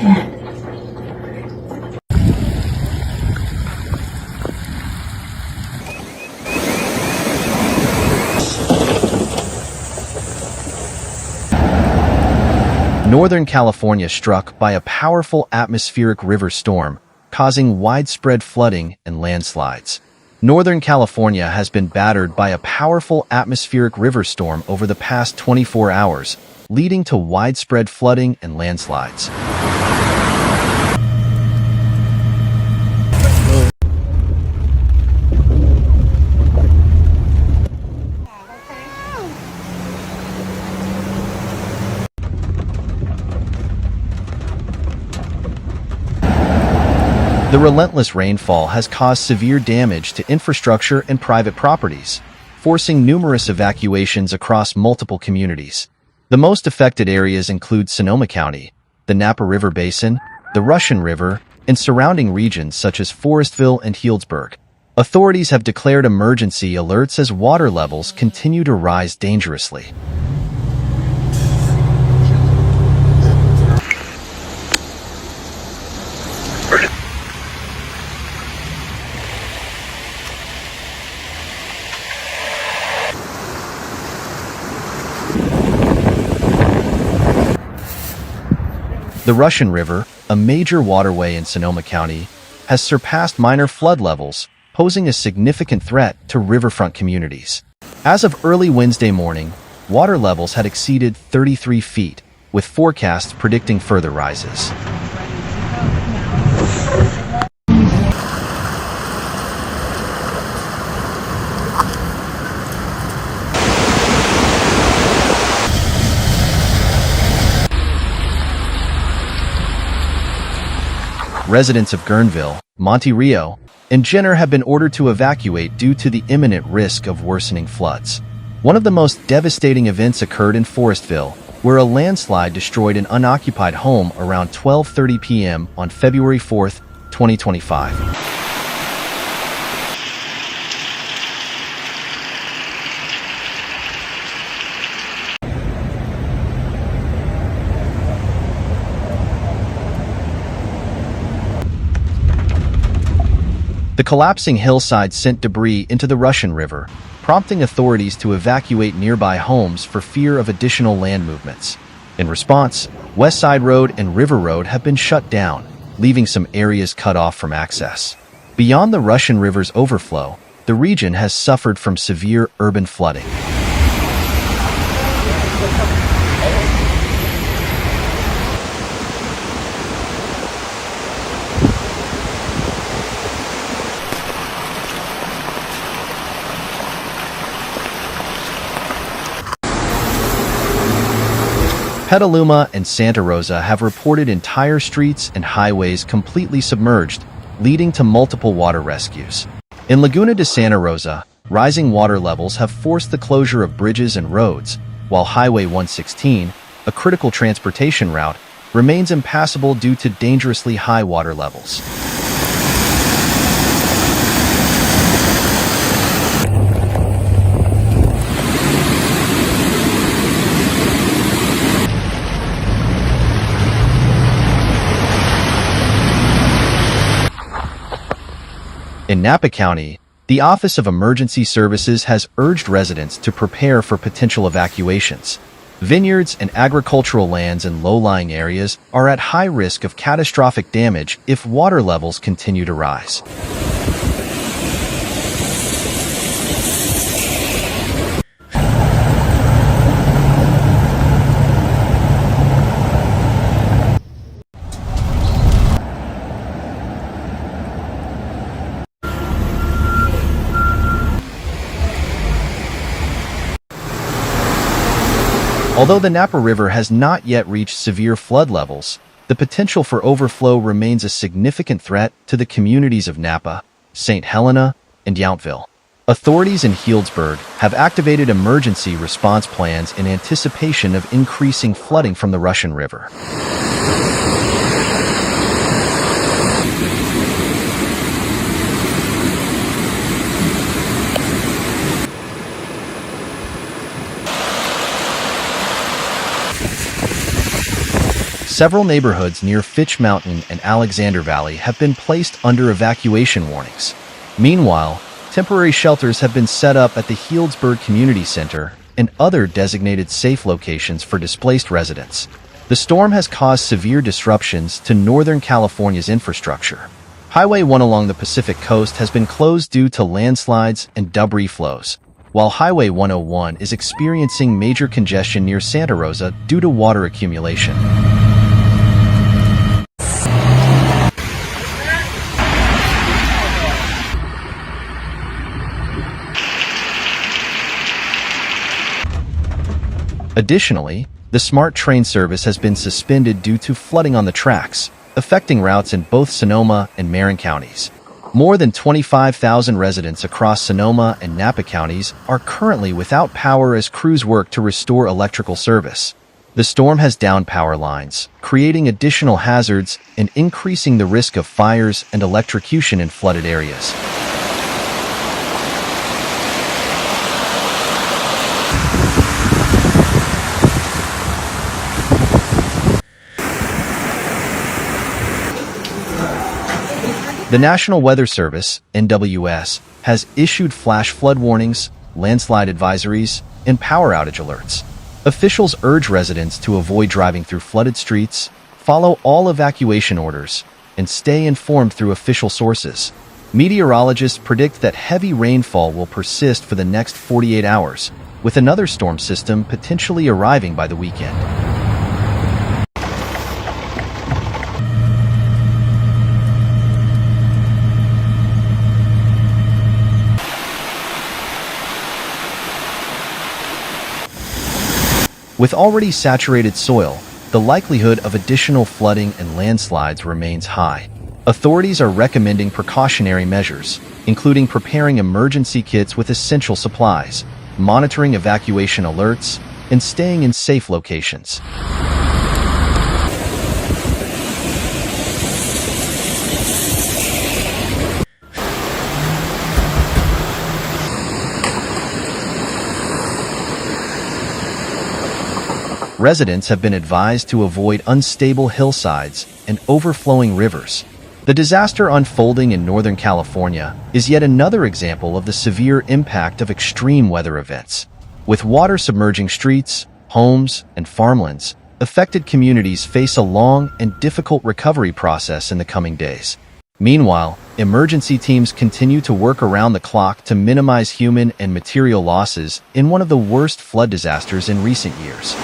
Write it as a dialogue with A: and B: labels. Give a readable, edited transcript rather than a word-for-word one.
A: Northern California struck by a powerful atmospheric river storm, causing widespread flooding and landslides. Northern California has been battered by a powerful atmospheric river storm over the past 24 hours, leading to widespread flooding and landslides. The relentless rainfall has caused severe damage to infrastructure and private properties, forcing numerous evacuations across multiple communities. The most affected areas include Sonoma County, the Napa River Basin, the Russian River, and surrounding regions such as Forestville and Healdsburg. Authorities have declared emergency alerts as water levels continue to rise dangerously. The Russian River, a major waterway in Sonoma County, has surpassed minor flood levels, posing a significant threat to riverfront communities. As of early Wednesday morning, water levels had exceeded 33 feet, with forecasts predicting further rises. Residents of Guerneville, Monte Rio, and Jenner have been ordered to evacuate due to the imminent risk of worsening floods. One of the most devastating events occurred in Forestville, where a landslide destroyed an unoccupied home around 12:30 p.m. on February 4, 2025. The collapsing hillside sent debris into the Russian River, prompting authorities to evacuate nearby homes for fear of additional land movements. In response, West Side Road and River Road have been shut down, leaving some areas cut off from access. Beyond the Russian River's overflow, the region has suffered from severe urban flooding. Petaluma and Santa Rosa have reported entire streets and highways completely submerged, leading to multiple water rescues. In Laguna de Santa Rosa, rising water levels have forced the closure of bridges and roads, while Highway 116, a critical transportation route, remains impassable due to dangerously high water levels. In Napa County, the Office of Emergency Services has urged residents to prepare for potential evacuations. Vineyards and agricultural lands in low-lying areas are at high risk of catastrophic damage if water levels continue to rise. Although the Napa River has not yet reached severe flood levels, the potential for overflow remains a significant threat to the communities of Napa, St. Helena, and Yountville. Authorities in Healdsburg have activated emergency response plans in anticipation of increasing flooding from the Russian River. Several neighborhoods near Fitch Mountain and Alexander Valley have been placed under evacuation warnings. Meanwhile, temporary shelters have been set up at the Healdsburg Community Center and other designated safe locations for displaced residents. The storm has caused severe disruptions to Northern California's infrastructure. Highway 1 along the Pacific coast has been closed due to landslides and debris flows, while Highway 101 is experiencing major congestion near Santa Rosa due to water accumulation. Additionally, the SMART train service has been suspended due to flooding on the tracks, affecting routes in both Sonoma and Marin counties. More than 25,000 residents across Sonoma and Napa counties are currently without power as crews work to restore electrical service. The storm has downed power lines, creating additional hazards and increasing the risk of fires and electrocution in flooded areas. The National Weather Service, NWS, has issued flash flood warnings, landslide advisories, and power outage alerts. Officials urge residents to avoid driving through flooded streets, follow all evacuation orders, and stay informed through official sources. Meteorologists predict that heavy rainfall will persist for the next 48 hours, with another storm system potentially arriving by the weekend. With already saturated soil, the likelihood of additional flooding and landslides remains high. Authorities are recommending precautionary measures, including preparing emergency kits with essential supplies, monitoring evacuation alerts, and staying in safe locations. Residents have been advised to avoid unstable hillsides and overflowing rivers. The disaster unfolding in Northern California is yet another example of the severe impact of extreme weather events. With water submerging streets, homes, and farmlands, affected communities face a long and difficult recovery process in the coming days. Meanwhile, emergency teams continue to work around the clock to minimize human and material losses in one of the worst flood disasters in recent years.